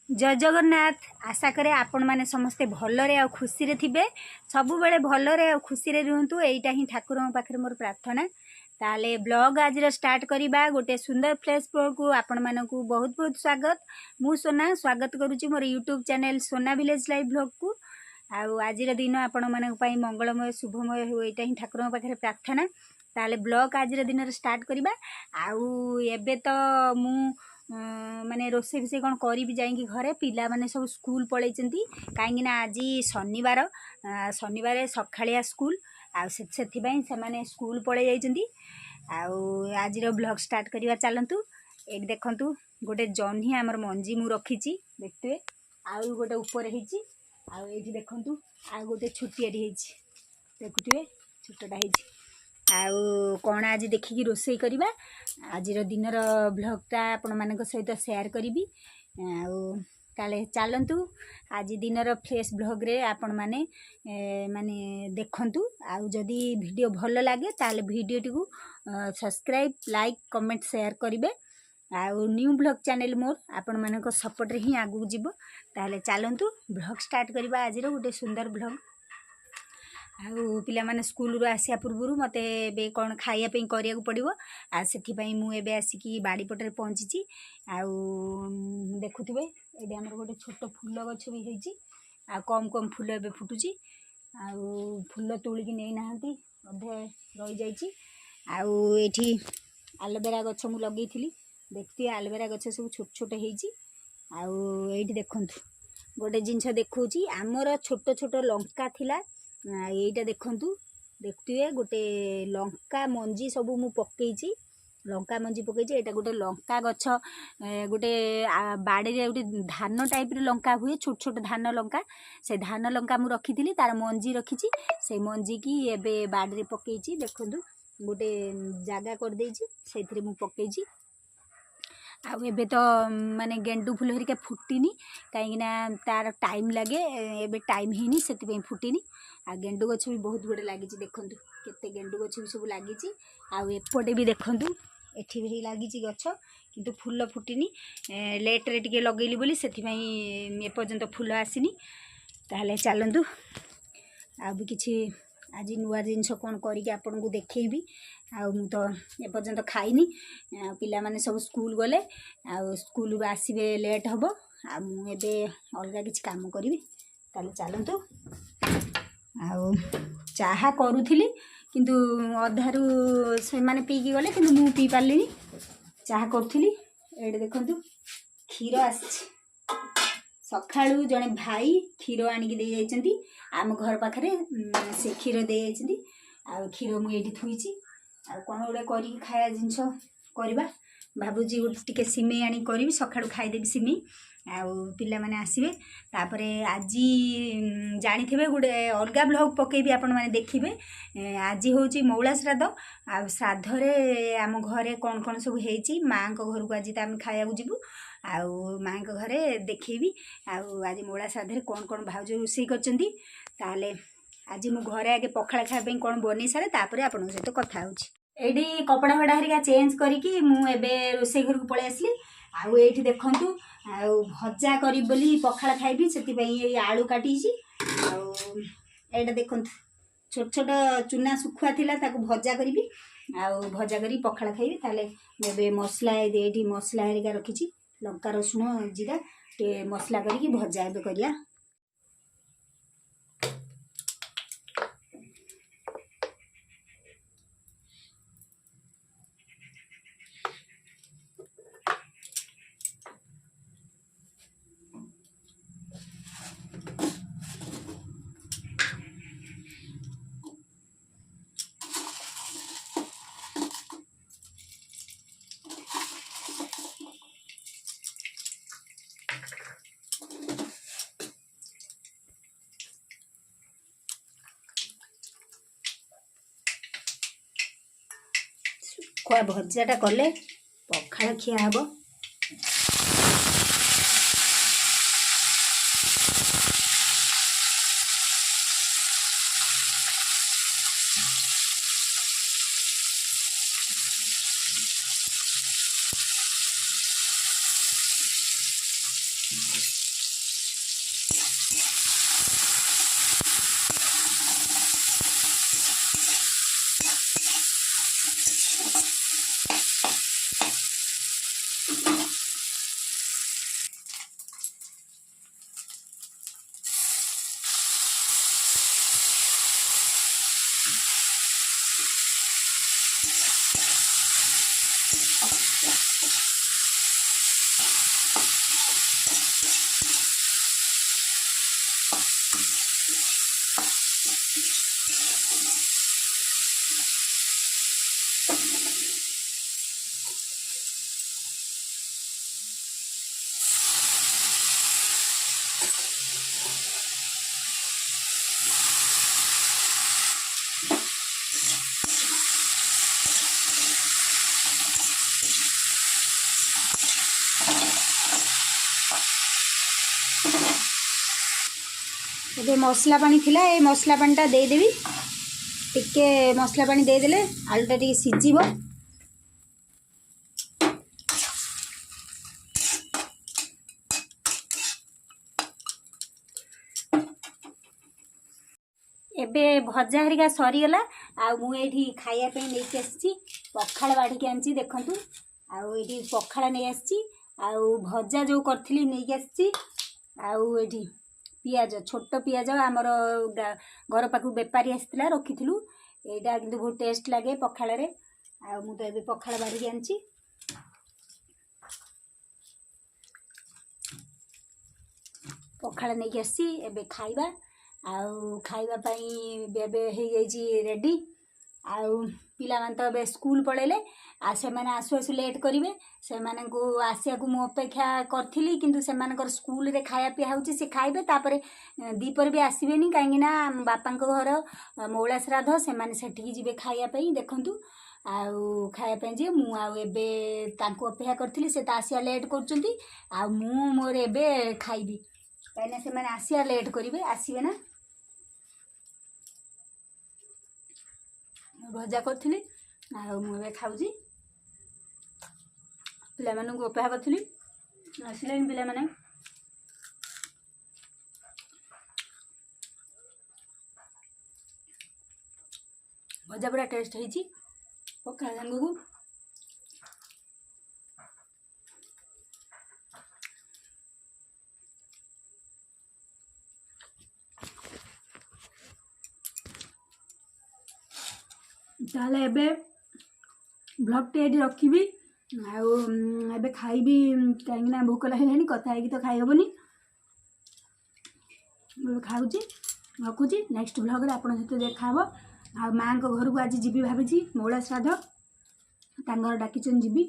जय जगन्नाथ। आशा करे आपण मैंने समस्ते भलरे आ खुशी रे थिबे सबु बेले भलरे आ खुशी रे रुहंतु एटा ही ठाकुर पाखरे मोर प्रार्थना। ताले ब्लॉग आज स्टार्ट करिबा गोटे सुंदर फ्रेश ब्लॉग को आपण मानकु बहुत बहुत स्वागत। मु सोना स्वागत करूची मोर यूट्यूब चैनल सोना विलेज लाइव ब्लॉग को। आज दिन आपण मानक पई मंगलमय शुभमय हो एटा ही ठाकुर पाखरे प्रार्थना। ताले ब्लॉग आज दिन स्टार्ट करिबा। आउ एबे तो मु माने रोसे फिसे कौन करी जाइए घरे पिला माने सब स्कूल पलि कहीं आज शनिवार शनिवार सकालिया स्कूल से माने स्कूल पलि आज ब्लॉग स्टार्ट करवा चलतु। एक देखु गोटे जह्नी आमर मंजी मु रखी देखते आउ गोटे ऊपर होती देखु आ गोटे छुटिया देखुए छोटा आउ कौन आज देखिकी रोसई करवा। आज दिन ब्लॉगटा आपण मान सहित शेयर करी आउ चलतु। आज दिन फ्रेश ब्लॉग रे आपण माने माने देखंतु। आउ जदि वीडियो भल लगे ताले वीडियो टी को सब्सक्राइब लाइक कमेंट शेयर करिवे। आउ न्यू ब्लॉग चैनल मोर आपण मान सपोर्ट रे ही आगु जीवो। ताले चलतु ब्लॉग स्टार्ट करवा। आज गोटे सुंदर ब्लॉग आउ पिला माने स्कूल रो आसिया पूर्व मते बे कौन खाइया करिया पड़ो आ से मुझे आसिकी बाड़ी पटे पहुँची। आउ देखुवे ये आमर गोटे छोट फूल गछ भी होती आ कम कम फूल एबे फुटुची। आउ फूल तोलिकी नहीं नाहंती अधे रही जाइए। आउ एठी एलोवेरा गछ मु लगे देखती एलोवेरा गछ सब छोट छोट होती। आउ एठी देखंतु गोटे जिनस देखौची आमर छोट छोट लंका थिला। यहीटा देखंतु देखते गोटे लंका मंजी सब मु पकईची लंका मंजी पकईची। एटा गोटे लंका गछ गोटे बाड़ी रे गोटे धान टाइप रे लंका हुए छोट छोट धान लंका से धान लंका मु रखी तार मंजी रखी से मंजी की एबे बाड़ी रे पकईची। देखंतु गोटे जागा कर देइची सेथिरे मु पकईची। आउ एबे तो माने गेंडू फूल हरिका फुटिनी कहीं तार टाइम लगे एबे टाइम हैनी से फुटिनी। आ गेंडू गछ भी बहुत गुड़े लगी देखु केते गेंडू गछ भी सब लगी। आउ एपटे भी देखु एठी भी लगी गछ किंतु फूल फुटिनी लेट रे टिके लगेली बोली सेथिपई एपर्यंत फूल आसीनी। ताहले चलंतु आ भी किछि आज नुआ जिनस कौन करके आपन को देखी। आउ मु तो एपर्यंत खाइनी पिला माने सब स्कूल गले आउ स्कूल रू आसीबे लेट हबो आ मु एबे अलगा किछि काम करिवि। ताले चलंतु आउ चाहा करूथिली किंतु अधारू से माने पीकी गले किंतु मु पी पारलिनी चाहा करूथिली। एडे देखंतु क्षीर आछि सखाळू जने भाई क्षीर आनिक दे जाइछंती आम घर पाखरे से क्षीर दे जाइछंती। आ क्षीर मु एठी थुइची आ कोन ओडे करी खाया जिंस करबा भाबुजी गोटे टिके सिमेई आनी करी सखाळू खाई देबी सिमेई। आउ पिला माने आसीबे तापरे आजी जानिथिबे गोटे अलगा ब्लॉग पकेबी आपण माने देखिबे। आज होची मौला श्राद्ध आ श्राद्ध रे आम घरे कौन कौन सब हेची मां को घर को आज आम खाया जीवु आउ मां को घरे देखिबी। आउ आज मौला श्राद्ध रे कौन कौन भाउज रोसई करचंदी ताले आज मु घरे आगे पखाला खाया कौन बनी सारे तापरे आपण सहित कथा होची। एडी कपड़ा फड़ा हरिका चेंज करिकी मु एबे रोसई घर को पळे आसली। आउ एठी देखंतु आउ भजा करी बोली पखाला खाइबी सेति आलू काटीची। आउ एटा देखंतु छोट छोट चुना सुखुआ थिला ताको भजा करिबी आउ भजा करी पखाला खाइबी। ताले एबे मसला एठी मसला हरिका रखिची लंका रसुण जीरा ते मसला करिकी भजा एबे करिया। खुआ भजाटा कले पखाला खिया हबो। ଏବେ ମସଲା ପାଣି ଥିଲା, ଏ ମସଲା ପାଣିଟା ଦେଇଦେବି। ଟିକେ ମସଲା ପାଣି ଦେଇଦେଲେ ଆଳୁଟା ଟିକେ ସିଝିବ। ଏବେ ଭଜା ହେରିକା ସରିଗଲା। ଆଉ ମୁଁ ଏଇଠି ଖାଇବା ପାଇଁ ନେଇକି ଆସିଛି ପଖାଳ ବାଢ଼ିକି ଆଣିଛି ଦେଖନ୍ତୁ। ଆଉ ଏଇଠି ପଖାଳ ନେଇ ଆସିଛି, ଆଉ ଭଜା ଯେଉଁ କରିଥିଲି ନେଇକି ଆସିଛି। ଆଉ ଏଇଠି ପିଆଜ, ଛୋଟ ପିଆଜ ଆମର ଘର ପାଖକୁ ବେପାରୀ ଆସିଥିଲା ରଖିଥିଲୁ। ଏଇଟା କିନ୍ତୁ ବହୁତ ଟେଷ୍ଟ ଲାଗେ ପଖାଳରେ। ଆଉ ମୁଁ ତ ଏବେ ପଖାଳ ବାଢ଼ିକି ଆଣିଛି। ପଖାଳ ନେଇକି ଆସିଛି, ଏବେ ଖାଇବା। ଆଉ ଖାଇବା ପାଇଁ ଏବେ ହେଇଯାଇଛି ରେଡ଼ି। ଆଉ ପିଲାମାନେ ତ ଏବେ ସ୍କୁଲ ପଳେଇଲେ, ଆଉ ସେମାନେ ଆସୁ ଆସୁ ଲେଟ୍ କରିବେ। ସେମାନଙ୍କୁ ଆସିବାକୁ ମୁଁ ଅପେକ୍ଷା କରିଥିଲି, କିନ୍ତୁ ସେମାନଙ୍କର ସ୍କୁଲରେ ଖାଇବା ପିଇବା ହେଉଛି, ସେ ଖାଇବେ। ତାପରେ ଦ୍ୱିପହରେ ବି ଆସିବେନି, କାହିଁକିନା ବାପାଙ୍କ ଘର ମଉଳା ଶ୍ରାଦ୍ଧ, ସେମାନେ ସେଠିକି ଯିବେ ଖାଇବା ପାଇଁ ଦେଖନ୍ତୁ। ଆଉ ଖାଇବା ପାଇଁ ଯିବେ। ମୁଁ ଆଉ ଏବେ ତାଙ୍କୁ ଅପେକ୍ଷା କରିଥିଲି, ସେ ତ ଆସିବା ଲେଟ୍ କରୁଛନ୍ତି। ଆଉ ମୁଁ ମୋର ଏବେ ଖାଇବି, କାହିଁକିନା ସେମାନେ ଆସିବା ଲେଟ୍ କରିବେ, ଆସିବେ ନା। ଭଜା କରିଥିଲି, ଆଉ ମୁଁ ଏବେ ଖାଉଛି। ପିଲାମାନଙ୍କୁ ଅପେକ୍ଷା କରିଥିଲି, ଆସିଲେଣି ପିଲାମାନେ। ଭଜା ପୁରା ଟେଷ୍ଟ ହେଇଛି ପଖାଳ ସାଙ୍ଗକୁ। ତାହେଲେ ଏବେ ବ୍ଲଗ୍ଟି ଏଇଠି ରଖିବି। ଆଉ ଏବେ ଖାଇବି, କାହିଁକିନା ଭୋକ ଲାଗିଲାଣି, କଥା ହେଇକି ତ ଖାଇହେବନି। ଏବେ ଖାଉଛି, ରଖୁଛି। ନେକ୍ସଟ ବ୍ଲଗ୍ରେ ଆପଣଙ୍କ ସହିତ ଦେଖାହେବ। ଆଉ ମାଆଙ୍କ ଘରକୁ ଆଜି ଯିବି ଭାବିଛି, ମଉଳା ଶ୍ରାଦ୍ଧ, ତାଙ୍କର ଡାକିଛନ୍ତି ଯିବି।